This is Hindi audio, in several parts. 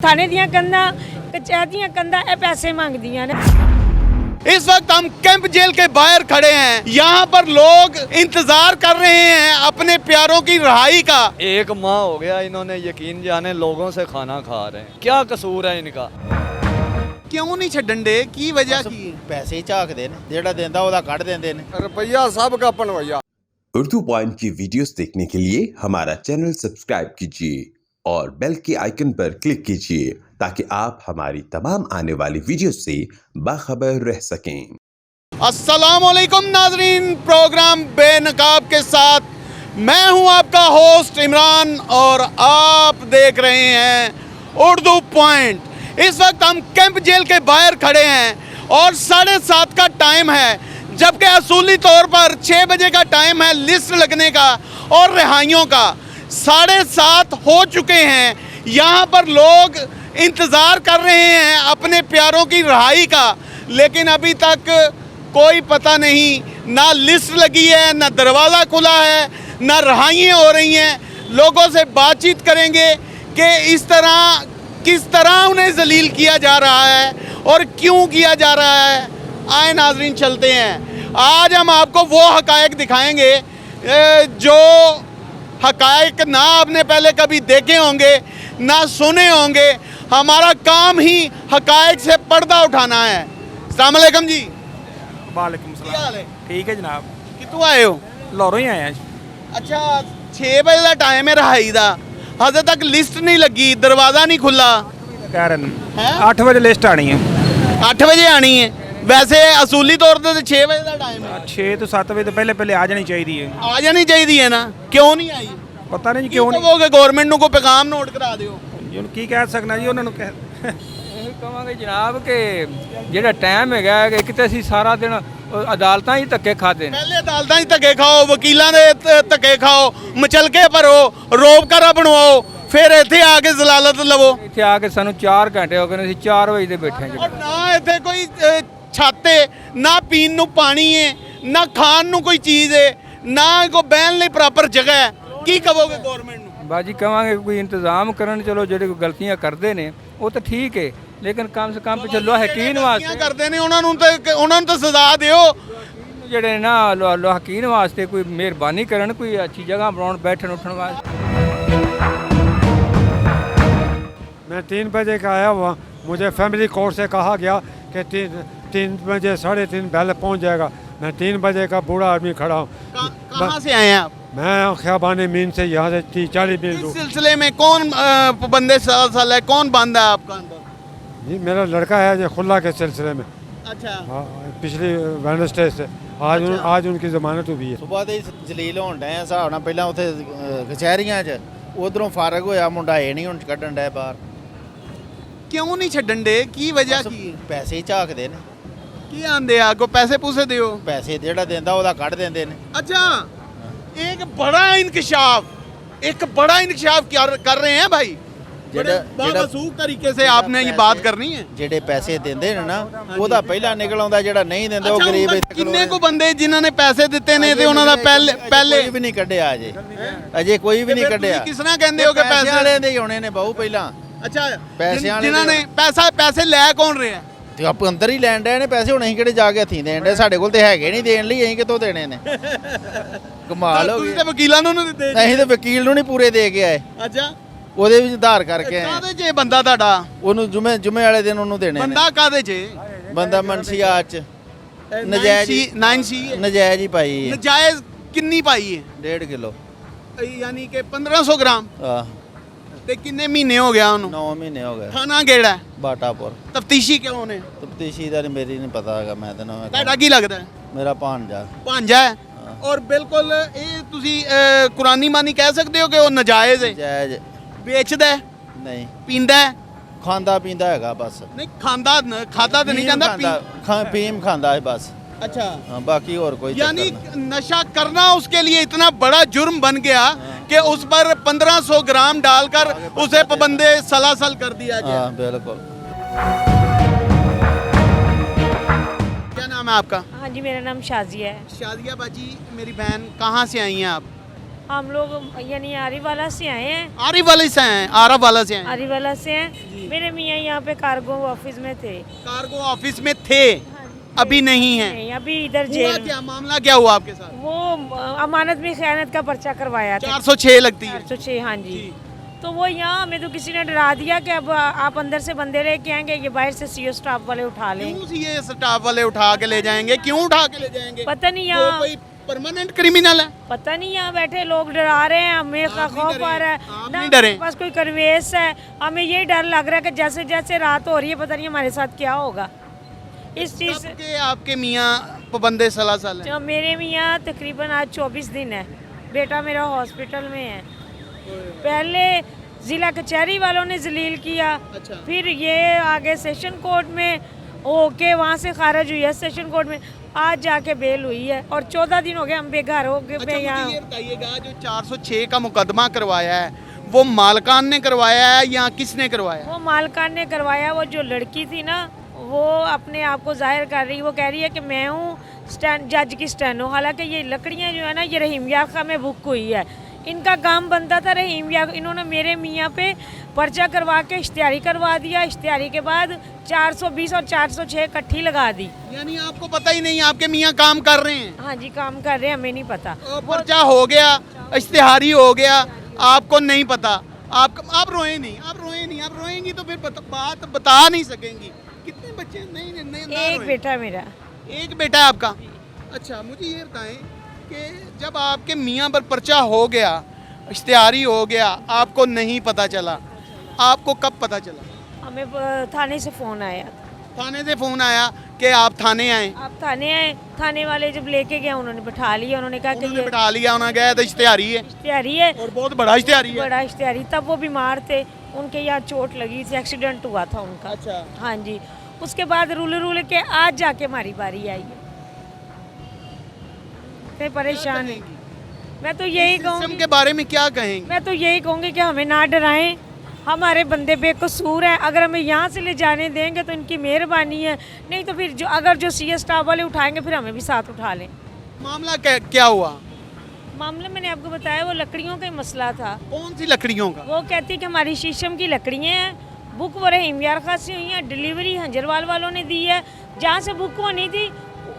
थाने दियां कंधा कचहरी दियां कंधा ए पैसे मांगदियां ने। इस वक्त हम कैंप जेल के बाहर खड़े हैं। यहाँ पर लोग इंतजार कर रहे हैं अपने प्यारों की रिहाई का। एक माह हो गया इन्होंने यकीन जाने लोगों से खाना खा रहे हैं। क्या कसूर है इनका? क्यों नहीं छड्डन डे की वजह की? ਪੈਸੇ ਹੀ ਝਾਕਦੇ ਨੇ, ਜਿਹੜਾ ਦਿੰਦਾ ਉਹਦਾ ਕੱਢ ਦਿੰਦੇ ਨੇ। रुपया सबका पनवैया। उर्दू पॉइंट की वीडियोस देखने के लिए हमारा चैनल सब्सक्राइब कीजिए और बेल के आइकन पर क्लिक कीजिए ताकि आप हमारी तमाम आने वाली वीडियोस से बाखबर रह सकें। अस्सलामुअलैकुम नाजरीन, प्रोग्राम बेनकाब के साथ मैं हूं आपका होस्ट इमरान और आप देख रहे हैं उर्दू पॉइंट। इस वक्त हम कैंप जेल के बाहर खड़े हैं और 7:30 का टाइम है, जबकि असूली तौर पर 6 बजे का टाइम है लिस्ट लगने का और रिहाइयों का। 7:30 हो चुके हैं। यहाँ पर लोग इंतज़ार कर रहे हैं अपने प्यारों की रिहाई का, लेकिन अभी तक कोई पता नहीं, ना लिस्ट लगी है, ना दरवाज़ा खुला है, ना रिहाइयाँ हो रही हैं। लोगों से बातचीत करेंगे कि किस तरह उन्हें जलील किया जा रहा है और क्यों किया जा रहा है। आए नाजरीन चलते हैं। आज हम आपको वो हकायक दिखाएंगे जो हकायक ना आपने पहले कभी देखे होंगे ना सुने होंगे। हमारा काम ही हकायक से पर्दा उठाना है। अस्सलाम वालेकुम जी। वालेकुम ਕੀ ਹਾਲ ਹੈ? ठीक है जनाब, ਕਿੱਥੋਂ ਆਏ ਹੋ? लाहौरों ही आए हैं। ਅੱਛਾ 6 ਵਜੇ ਦਾ ਟਾਈਮ ਹੈ ਰਿਹਾਈ ਦਾ, ਹਜੇ ਤੱਕ ਲਿਸਟ ਨਹੀਂ ਲੱਗੀ, ਦਰਵਾਜ਼ਾ ਨਹੀਂ ਖੁੱਲਾ। कह रहे हैं हैं? 8 बजे लिस्ट आनी है। 8 ਵਜੇ ਆਣੀ ਹੈ, ਵੈਸੇ ਅਸੂਲੀ ਤੌਰ ਤੇ 6 ਵਜੇ ਦਾ ਟਾਈਮ ਹੈ। 6 तो 7 बजे तो पहले आ जानी चाहिए है। ਆ ਜਾਣੀ ਚਾਹੀਦੀ ਹੈ ਨਾ, ਕਿਉਂ ਨਹੀਂ ਆਈ? पता नहीं जी ਕਿਉਂ क्यों नहीं। ਕਹੋਗੇ ਗਵਰਨਮੈਂਟ ਨੂੰ ਕੋਈ ਪੈਗਾਮ ਨੋਟ ਕਰਾ ਦਿਓ। जी की कह सकना जी उन्होंने कह ਇਹ ਕਹਾਂਗੇ ਜਨਾਬ ਕਿ ਜਿਹੜਾ ਟਾਈਮ ਹੈਗਾ ਕਿ ਕਿਤੇ ਅਸੀਂ ਸਾਰਾ ਦਿਨ ਅਦਾਲਤਾਂ ਹੀ ਧੱਕੇ ਖਾਦੇ ਨੇ। ਪਹਿਲੇ ਅਦਾਲਤਾਂ 'ਚ ਧੱਕੇ ਖਾਓ, ਵਕੀਲਾਂ ਦੇ ਧੱਕੇ ਖਾਓ, ਮਚਲਕੇ ਭਰੋ, ਰੋਬਕਰਾ ਬਣਵਾਓ, ਫਿਰ ਇੱਥੇ ਆ ਕੇ ਜ਼ਲਾਲਤ ਲਵੋ। ਇੱਥੇ ਆ ਕੇ ਸਾਨੂੰ 4 ਘੰਟੇ ਹੋ ਗਏ ਨੇ, ਅਸੀਂ 4 ਵਜੇ ਦੇ ਬੈਠੇ ਹਾਂ ਜੀ। ਔਰ ਨਾ ਇੱਥੇ ਕੋਈ ਛੱਤ ਹੈ, ਨਾ ਪੀਣ ਨੂੰ ਪਾਣੀ ਹੈ, ਨਾ ਖਾਣ ਨੂੰ ਕੋਈ ਚੀਜ਼ ਹੈ, ਨਾ ਕੋਈ ਬਹਿਣ ਲਈ ਪ੍ਰੋਪਰ ਜਗ੍ਹਾ ਹੈ। ਕੀ ਕਹੋਗੇ ਗਵਰਨਮੈਂਟ ਨੂੰ? ਬਾਜੀ ਕਹਾਂਗੇ ਕੋਈ ਇੰਤਜ਼ਾਮ ਕਰਨ, ਚਲੋ ਜਿਹੜੇ ਕੋਈ ਗਲਤੀਆਂ ਕਰਦੇ ਨੇ ਉਹ ਤਾਂ ਠੀਕ ਹੈ, ਲੇਕਿਨ ਕਮ ਸੇ ਕਮ ਚਲੋ ਹਕੀਨ ਕੀ ਵਾਸਤੇ ਕਰਦੇ ਨੇ ਉਹਨਾਂ ਨੂੰ ਤਾਂ ਸਜ਼ਾ ਦਿਓ। ਜਿਹੜੇ ਨਾ ਹਕੀਨ ਵਾਸਤੇ ਕੋਈ ਮਿਹਰਬਾਨੀ ਕਰਨ, ਕੋਈ ਅੱਛੀ ਜਗ੍ਹਾ ਬਣਾਉਣ ਬੈਠਣ ਉੱਠਣ ਵਾਸਤੇ। मैं 3 बजे का आया हुआ, मुझे फैमिली कोर्ट से कहा गया कि 3 बजे 3:30 बेल पहुंच जाएगा। मैं 3 बजे का बूढ़ा आदमी खड़ा हूँ। कहाँ से आए हैं आप? मैं ख्याबान मीन से, यहाँ से 30-40 मील इस दूर। सिलसिले में कौन बंदे साल है, कौन बांधा है आपका अंदर? जी मेरा लड़का है जो खुला के सिलसिले में। अच्छा, हाँ, पिछली वेडनेसडे से आज उनकी ज़मानत हुई है। ਸਵੇਰ ਦੇ ਜਲੀਲ ਹੋਣ ਡਏ ਆ ਹਿਸਾਬ ਨਾਲ। ਪਹਿਲਾਂ ਉੱਥੇ ਕਚਹਿਰੀਆਂ 'ਚ ਉਧਰੋਂ ਫਾਰਗ ਹੋਇਆ ਮੁੰਡਾ, ਇਹ ਨਹੀਂ ਹੁਣ ਕੱਢਣ ਡਏ ਬਾਹਰ। क्यों नहीं छड्डन डे की वजह की? ਪੈਸੇ ਹੀ ਝਾਕਦੇ ਨੇ। की आंदे आपको पैसे पूसे दियो? ਪੈਸੇ ਜਿਹੜਾ ਦਿੰਦਾ ਉਹਦਾ ਕੱਢ ਦਿੰਦੇ ਨੇ। अच्छा, एक बड़ा इंकशाफ कर रहे हैं भाई। बावसूख तरीके से आपने ये बात करनी है। ਜਿਹੜੇ ਪੈਸੇ ਦਿੰਦੇ ਨੇ ਨਾ ਉਹਦਾ ਪਹਿਲਾਂ ਨਿਕਲ ਆਉਂਦਾ, ਜਿਹੜਾ ਨਹੀਂ ਦਿੰਦਾ ਉਹ ਗਰੀਬ ਇੱਥੇ ਕਿੰਨੇ ਕੋ ਬੰਦੇ ਜਿਨ੍ਹਾਂ ਨੇ ਪੈਸੇ ਦਿੱਤੇ ਨੇ ਤੇ ਉਹਨਾਂ ਦਾ ਪਹਿਲੇ ਕੋਈ ਵੀ ਨਹੀਂ ਕੱਢਿਆ ਅਜੇ ਕੋਈ ਵੀ ਨਹੀਂ ਕੱਢਿਆ। ਕਿਸ ਤਰ੍ਹਾਂ ਕਹਿੰਦੇ ਹੋ ਕਿ ਪੈਸੇ ਵਾਲਿਆਂ ਦੇ ਹੀ ਹੋਣੇ ਨੇ ਬਹੁ ਪਹਿਲਾਂ। ਅੱਛਾ, ਪੈਸੇ ਵਾਲੇ ਜਿਨ੍ਹਾਂ ਨੇ ਪੈਸੇ ਲੈ ਕੌਣ ਰਿਹਾ? ਤੇ ਆਪ ਅੰਦਰ ਹੀ ਲੈਣ ਡਏ ਨੇ ਪੈਸੇ। ਹੁਣ ਅਸੀਂ ਕਿਹੜੇ ਜਾ ਕੇ ਹੱਥੀਂ ਦੇਣ ਡਏ? ਸਾਡੇ ਕੋਲ ਤੇ ਹੈਗੇ ਨਹੀਂ ਦੇਣ ਲਈ, ਅਸੀਂ ਕਿੱਥੋਂ ਦੇਣੇ ਨੇ? ਕਮਾਲ ਹੋ ਤੁਸੀਂ ਗਈ। ਤੇ ਵਕੀਲਾਂ ਨੂੰ ਨਹੀਂ ਦਿੱਤੇ। ਅਸੀਂ ਤੇ ਵਕੀਲ ਨੂੰ ਨਹੀਂ ਪੂਰੇ ਦੇ ਕੇ ਆਏ, ਅੱਛਾ, ਉਹਦੇ ਵਿੱਚ ਆਧਾਰ ਕਰਕੇ ਆਏ। ਕਾਹਦੇ 'ਚ ਇਹ ਬੰਦਾ ਤੁਹਾਡਾ? ਉਹਨੂੰ ਜੁਮੇ ਵਾਲੇ ਦਿਨ ਉਹਨੂੰ ਦੇਣੇ ਨੇ। ਬੰਦਾ ਕਾਹਦੇ 'ਚ? ਬੰਦਾ ਮਨਸੀਆਤ ਚ ਨਜਾਇਜ਼ ਹੀ- 9C ਨਜਾਇਜ਼ ਹੀ ਪਾਈ ਹੈ। ਨਜਾਇਜ਼ ਕਿੰਨੀ ਪਾਈ ਹੈ? 1.5 ਕਿਲੋ। ਯਾਨੀ ਕਿ 1500 ਗ੍ਰਾਮ। ਆਹ ਤੇ ਕਿੰਨੇ ਮਹੀਨੇ ਹੋ ਗਿਆ ਉਹਨੂੰ? 9 ਮਹੀਨੇ ਹੋ ਗਏ। ਥਾਣਾ ਕਿਹੜਾ ਹੈ? ਬਾਟਾਪੁਰ। ਤਫਤੀਸ਼ੀ ਕਿਉਂ ਨੇ? ਤਫਤੀਸ਼ੀ ਦਾ ਮੇਰੀ ਨਹੀਂ ਪਤਾ ਹੈਗਾ, ਮੈਂ ਤਾਂ ਨਵਾਂ ਤੁਹਾਡਾ ਕੀ ਲੱਗਦਾ ਹੈ? ਮੇਰਾ ਭਾਣਜਾ। ਭਾਂਜਾ ਹੈ। ਔਰ ਬਿਲਕੁਲ ਇਹ ਤੁਸੀਂ ਕੁਰਾਨੀ ਮਾਨੀ ਕਹਿ ਸਕਦੇ ਹੋ ਕਿ ਉਹ ਨਜਾਇਜ਼ ਹੈ? ਜਾਇਜ਼ ਵੇਚਦਾ ਹੈ, ਨਹੀਂ, ਪੀਂਦਾ ਹੈ? ਖਾਂਦਾ ਪੀਂਦਾ ਹੈਗਾ ਬਸ। ਨਹੀਂ ਖਾਂਦਾ ਖਾਦਾ ਤਾਂ ਨਹੀਂ ਜਾਂਦਾ। ਫੀਮ ਖਾਂਦਾ ਹੈ ਬਸ। अच्छा, ਹਾਂ, ਬਾਕੀ ਹੋਰ ਕੋਈ यानी ਚੱਕਰ ਨਹੀਂ। नशा करना उसके लिए इतना बड़ा जुर्म बन गया कि उस पर 1500 ग्राम डालकर उसे पाबंदे सलासल कर दिया गया। हाँ बिल्कुल। क्या नाम है आपका? हाँ जी, मेरा नाम शाजिया है। शादिया बाजी, मेरी बहन, कहाँ से आई हैं आप? हम लोग यानी आरीवाला से आए हैं। आरी वाले से हैं, आरा वाला से हैं। आरीवाला से हैं। मेरे मियाँ यहाँ पे कार्गो ऑफिस में थे। कार्गो ऑफिस में थे, अभी नहीं है। नहीं, अभी इधर हुआ जेल। क्या मामला क्या हुआ आपके साथ? वो अमानत में खयानत का पर्चा करवाया था। 406 लगती है। 406, हाँ जी। तो वो यहाँ हमें तो किसी ने डरा दिया कि अब आप अंदर से बंदे लेके आएंगे, ये बाहर से सीओ स्टाफ वाले उठा लेंगे। क्यों ये स्टाफ वाले उठा के ले जाएंगे? क्यों उठा के ले जाएंगे? पता नहीं वो यहाँ कोई परमानेंट क्रिमिनल है? पता नहीं, यहाँ बैठे लोग डरा रहे हैं, हमें का खौफ आ रहा है आप ना। नहीं डरे? बस कोई कन्वेस है, हमें यही डर लग रहा है कि जैसे जैसे रात हो रही है पता नहीं हमारे साथ क्या होगा इस चीज़ से। कब के आपके मियाँ पाबंदे सलासल हैं? जो मेरे मियाँ तकरीबन आज 24 दिन है। बेटा मेरा हॉस्पिटल में है। पहले ज़िला कचहरी वालों ने जलील किया, अच्छा। फिर ये आगे सेशन कोर्ट में होके वहाँ से खारिज हुई है सेशन कोर्ट में, आज जाके बेल हुई है और 14 दिन हो गए हम बेघर हो गए। अच्छा, मैं मुझे यहाँ ये बताइएगा, जो 406 का मुकदमा करवाया है वो मालकान ने करवाया है या किसने करवाया है? वो मालकान ने करवाया। वो जो लड़की थी ना, वो अपने आप को जाहिर कर रही, वो कह रही है कि मैं हूँ जज की स्टैनो। हालांकि ये लकड़ियाँ जो है ना, ये रहीम यार खां में बुक हुई है। इनका काम बनता था रहीम यार, इन्होंने मेरे मियाँ पे पर्चा करवा के इश्तिहारी करवा दिया। इश्तिहारी के बाद 420 और 406 इकट्ठी लगा दी। यानी आपको पता ही नहीं आपके मियाँ काम कर रहे हैं? हाँ जी, काम कर रहे हैं, हमें नहीं पता। पर्चा हो गया, इश्तिहारी हो गया, आपको नहीं पता। आप रोए नहीं, आप रोएंगी तो फिर बात बता नहीं सकेंगी। कितने बच्चे? नहीं ना एक रोएं। बेटा मेरा। एक बेटा है आपका? अच्छा, मुझे ये बताएं कि जब आपके मियाँ पर पर्चा हो गया, इश्तिहारी हो गया, आपको नहीं पता चला, आपको कब पता चला? हमें थाने से फ़ोन आया। थाने से फ़ोन आया कि आप थाने आए? आप थाने आए। थाने वाले जब लेके गए उन्होंने बिठा लिया, उन्होंने कहा कि उन्होंने ये बिठा लिया, उन्होंने कहा तो इश्तिहारी है इश्तिहारी है और बहुत बड़ा इश्तिहारी है। बड़ा इश्तिहारी। तब वो बीमार थे, उनके यहाँ चोट लगी थी, एक्सीडेंट हुआ था उनका। अच्छा। हाँ जी। उसके बाद रूल के आज जाके हमारी बारी आई है। मैं परेशान है। मैं तो यही सिस्टम कहूँगी, के बारे में क्या कहेंगे? मैं तो यही कहूँगी कि हमें ना डराएं। हमारे बंदे बेकसूर हैं, अगर हमें यहाँ से ले जाने देंगे तो इनकी मेहरबानी है, नहीं तो फिर अगर जो सीएस स्टाफ वाले उठाएंगे फिर हमें भी साथ उठा लें। मामला क्या हुआ? मामला मैंने आपको बताया, वो लकड़ियों का ही मसला था। कौन सी लकड़ियों का? वो कहती कि हमारी शीशम की लकड़ियाँ हैं, बुक वो रहीम यार खां से हुई हैं, डिलीवरी हंजरवाल वालों ने दी है। जहाँ से बुक होनी थी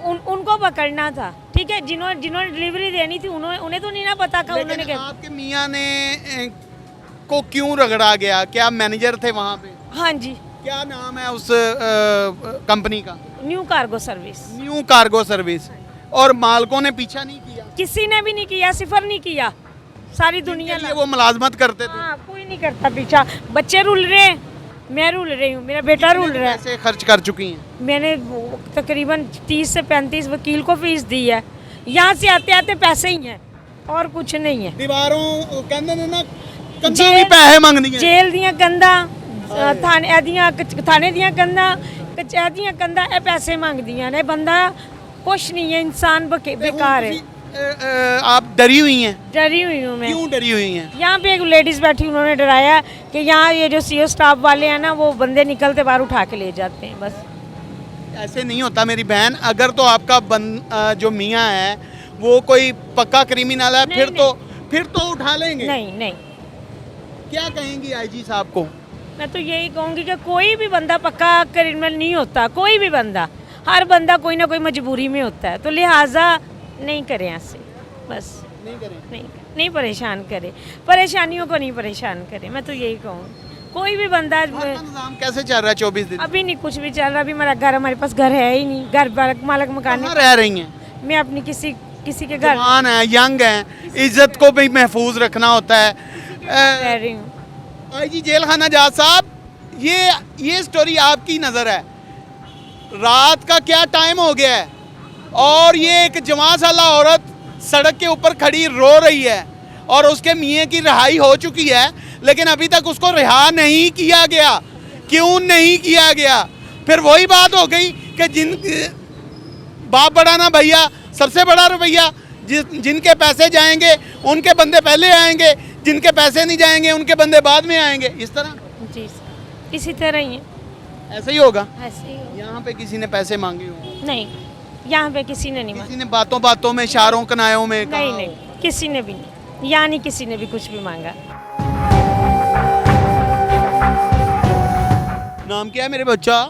उनको पकड़ना था, ठीक है। जिन्होंने डिलीवरी देनी थी उन्हें तो नहीं ना पता था। उन्होंने लेकिन आपके मियाँ ने को क्यों रगड़ा गया? क्या मैनेजर थे वहाँ पे? हाँ जी, क्या नाम है उस कंपनी का? New cargo service. New cargo service. और मालकों ने पीछा नहीं किया? किसी ने भी नहीं किया, सिफर नहीं किया। सारी दुनिया जिनके लिए वो मुलाजमत करते थे। हाँ, कोई नहीं करता पीछा। बच्चे रुल रहे हैं, मैं रुल रही हूँ, मेरा बेटा रुल रहा है। पैसे खर्च कर चुकी हैं? मैंने तकरीबन 30 से 35 वकील को फीस दी है। यहाँ से आते आते पैसे ही हैं और कुछ नहीं है। दीवारों कहते ने ना कंधा भी पैसे मंगनी है। जेल दियाँ कंधा, थाने दियाँ कंधा, कचहरी दियाँ कंधा, ये पैसे मंगदियाँ ने। बंदा कुछ नहीं है, इंसान बेकार है। आप डरी हुई हैं? डरी हुई हूँ मैं। क्यों डरी हुई हैं? यहाँ पे एक लेडीज़ बैठी, उन्होंने डराया कि यहाँ ये जो सीओ स्टाफ वाले हैं ना, वो बंदे निकलते बाहर उठा के ले जाते हैं। बस ऐसे नहीं होता मेरी बहन। अगर तो आपका जो मियाँ है वो कोई पक्का क्रिमिनल है, फिर तो उठा लेंगे। नहीं। क्या कहेंगी आईजी साहब को? मैं तो यही कहूँगी कि कोई भी बंदा पक्का क्रिमिनल नहीं होता। कोई भी बंदा, हर बंदा कोई ना कोई मजबूरी में होता है। तो लिहाजा नहीं करें ऐसे, बस नहीं करें। नहीं परेशान करें, परेशानियों को नहीं परेशान करें। मैं तो यही कहूँ, कोई भी बंदा। निजाम कैसे चल रहा है 24 दिन? अभी नहीं कुछ भी चल रहा। अभी मेरा घर, हमारे पास घर है ही नहीं। घर मालक मकान कहाँ रह रही हैं? मैं अपनी किसी के घर जवान है, यंग है, इज्जत को भी महफूज रखना होता है। रह रही हूँ। आईजी जेल खाना जाट साहब, ये स्टोरी आपकी नज़र है। रात का क्या टाइम हो गया है और ये एक जवान साला औरत सड़क के ऊपर खड़ी रो रही है और उसके मियाँ की रिहाई हो चुकी है, लेकिन अभी तक उसको रिहा नहीं किया गया। क्यों नहीं किया गया? फिर वही बात हो गई कि बाप बड़ा ना भैया, सबसे बड़ा रवैया। जिनके पैसे जाएंगे उनके बंदे पहले आएंगे, जिनके पैसे नहीं जाएंगे उनके बंदे बाद में आएंगे। इस तरह जी सर, इसी तरह ही है। ऐसे ही होगा। ऐसे ही होगा। यहाँ पे किसी ने पैसे मांगे हो? नहीं, यहाँ पे किसी ने नहीं किसी मांगा। ने बातों बातों में, इशारों कनायों में कहा नहीं हो? नहीं, किसी ने भी नहीं। यहाँ नहीं किसी ने भी कुछ भी मांगा। नाम क्या है मेरे बच्चा?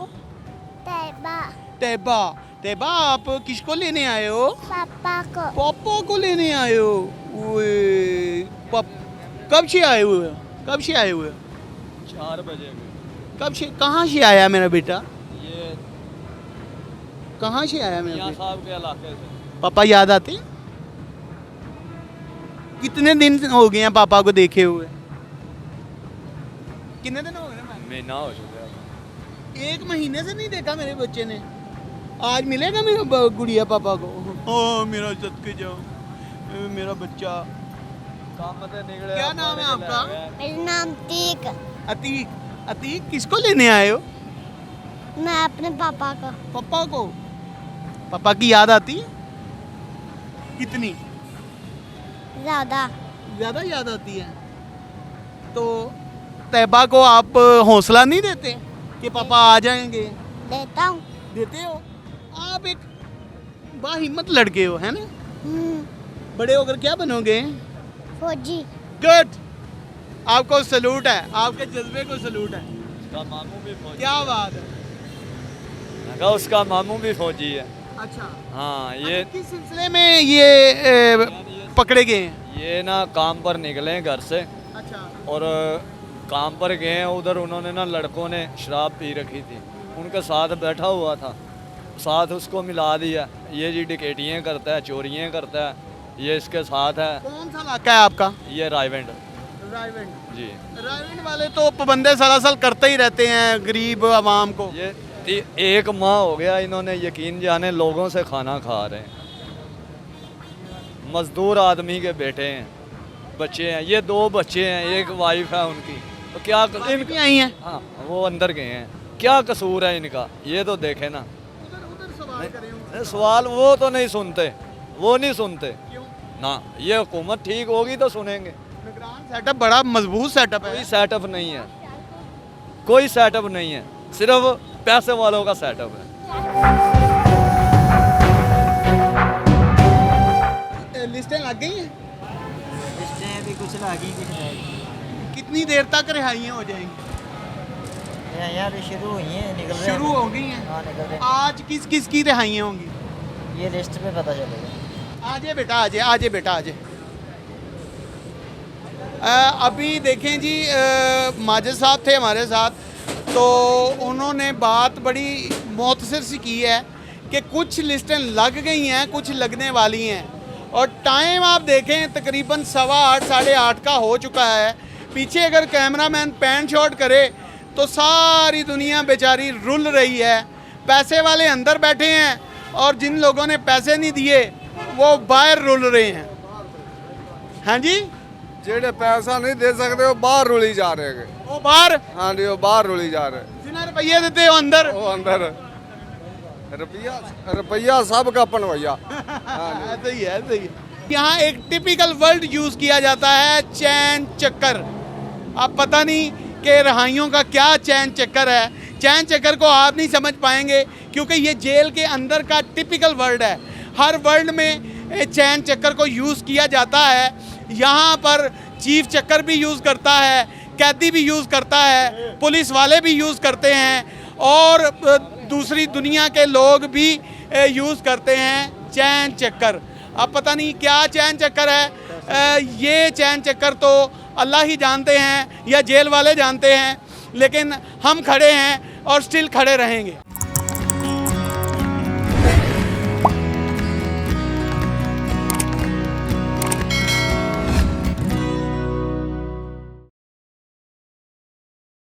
तैबा। तैबा। तैबा, आप किसको लेने आए हो? पापा को। पापा को लेने आए हो? ओए, कब से आए हुए? कब से आए हुए? 4 बजे कब से? कहाँ से आया मेरा बेटा? ये कहाँ से आया मेरा मियाँ बेटा? साहब के इलाके से। पापा याद आते हैं? कितने दिन हो गए हैं पापा को देखे हुए? कितने दिन हो गए? महीना हो चुका है। 1 महीने से नहीं देखा मेरे बच्चे ने। आज मिलेगा मेरा गुड़िया पापा को? ओ मेरा सदके जाओ, मेरा बच्चा। काम से निकले। क्या नाम है आपका? मेरा नाम तीक। अतीक। अतीक, किसको लेने आए हो? मैं अपने पापा को। पापा को? पापा की याद आती है? कितनी ज़्यादा। ज्यादा याद आती है? तो तैबा को आप हौसला नहीं देते कि पापा आ जाएंगे? देता हूँ। देते हो? आप एक बाहिम्मत लड़के हो, है ना? बड़े होकर क्या बनोगे? फौजी। गुड, आपको सलूट है, आपके जज्बे को सलूट है। उसका मामू भी फौजी। क्या बात है। मैं कहा उसका मामू भी फौजी है। अच्छा, हाँ, ये किस सिलसिले में ये पकड़े गए हैं? ये ना काम पर निकले हैं घर से अच्छा। और काम पर गए हैं। उधर उन्होंने ना लड़कों ने शराब पी रखी थी, उनके साथ बैठा हुआ था, साथ उसको मिला दिया। ये जी डकैतियाँ करता है, चोरियाँ करता है, ये इसके साथ है। कौन सा इलाका है आपका? ये रायवेंड रायवेंड। जी। रायवेंड वाले तो पाबंदे सरासल करते ही रहते हैं गरीब आवाम को। ये 1 माह हो गया इन्होंने यकीन जाने लोगों से खाना खा रहे हैं। मजदूर आदमी के बेटे हैं, बच्चे हैं, ये 2 बच्चे हैं, एक वाइफ है उनकी। तो क्या भी आई हैं? हाँ, वो अंदर गए हैं। क्या कसूर है इनका, ये तो देखे ना। सवाल वो तो नहीं सुनते, वो नहीं सुनते ना। ये हुकूमत ठीक होगी तो सुनेंगे। सेटअप बड़ा मजबूत सेटअप है। कोई सेटअप नहीं है, कोई सेटअप नहीं है, सिर्फ पैसे वालों का सेटअप है। लिस्टें लग गई हैं? लिस्टें भी कुछ लगी कुछ नहीं। कितनी देर तक रिहाइयाँ हो जाएंगी? यार शुरू हुई हैं, निकल रहे हैं। शुरू हो गई हैं? हाँ, निकल रहे हैं। आज किस किस की रिहाइयाँ होंगी? ये लिस्ट पे पता चलेगा। आजे बेटा, आजे आजे बेटा आजे। अभी देखें जी, माजिद साहब थे हमारे साथ, तो उन्होंने बात बड़ी मुख्तसर सी की है कि कुछ लिस्टें लग गई हैं, कुछ लगने वाली हैं। और टाइम आप देखें तकरीबन 8:15 8:30 का हो चुका है। पीछे अगर कैमरामैन पैन शॉट करे तो सारी दुनिया बेचारी रुल रही है। पैसे वाले अंदर बैठे हैं और जिन लोगों ने पैसे नहीं दिए वो बाहर रुल रहे हैं। हाँ जी, ਜਿਹੜੇ ਪੈਸਾ ਨਹੀਂ ਦੇ ਸਕਦੇ ਉਹ ਬਾਹਰ ਰੁਲੀ ਜਾ ਰਹੇ ਹੈਗੇ। वो बाहर, हाँ जी, वो बाहर रुली जा रहे। जिन्हें रुपये देते हो अंदर, वो अंदर रुपया सबका पनवैया। ऐसे ही है, ऐसे ही है। यहाँ एक टिपिकल वर्ड यूज़ किया जाता है, चैन चक्कर। अब पता नहीं कि रहाइयों का क्या चैन चक्कर है। चैन चक्कर को आप नहीं समझ पाएंगे क्योंकि ये जेल के अंदर का टिपिकल वर्ड है। हर वर्ड में चैन चक्कर को यूज़ किया जाता है। यहाँ पर चीफ चक्कर भी यूज़ करता है, कैदी भी यूज़ करता है, पुलिस वाले भी यूज़ करते हैं और दूसरी दुनिया के लोग भी यूज़ करते हैं चैन चक्कर। अब पता नहीं क्या चैन चक्कर है। ये चैन चक्कर तो अल्लाह ही जानते हैं या जेल वाले जानते हैं, लेकिन हम खड़े हैं और स्टिल खड़े रहेंगे।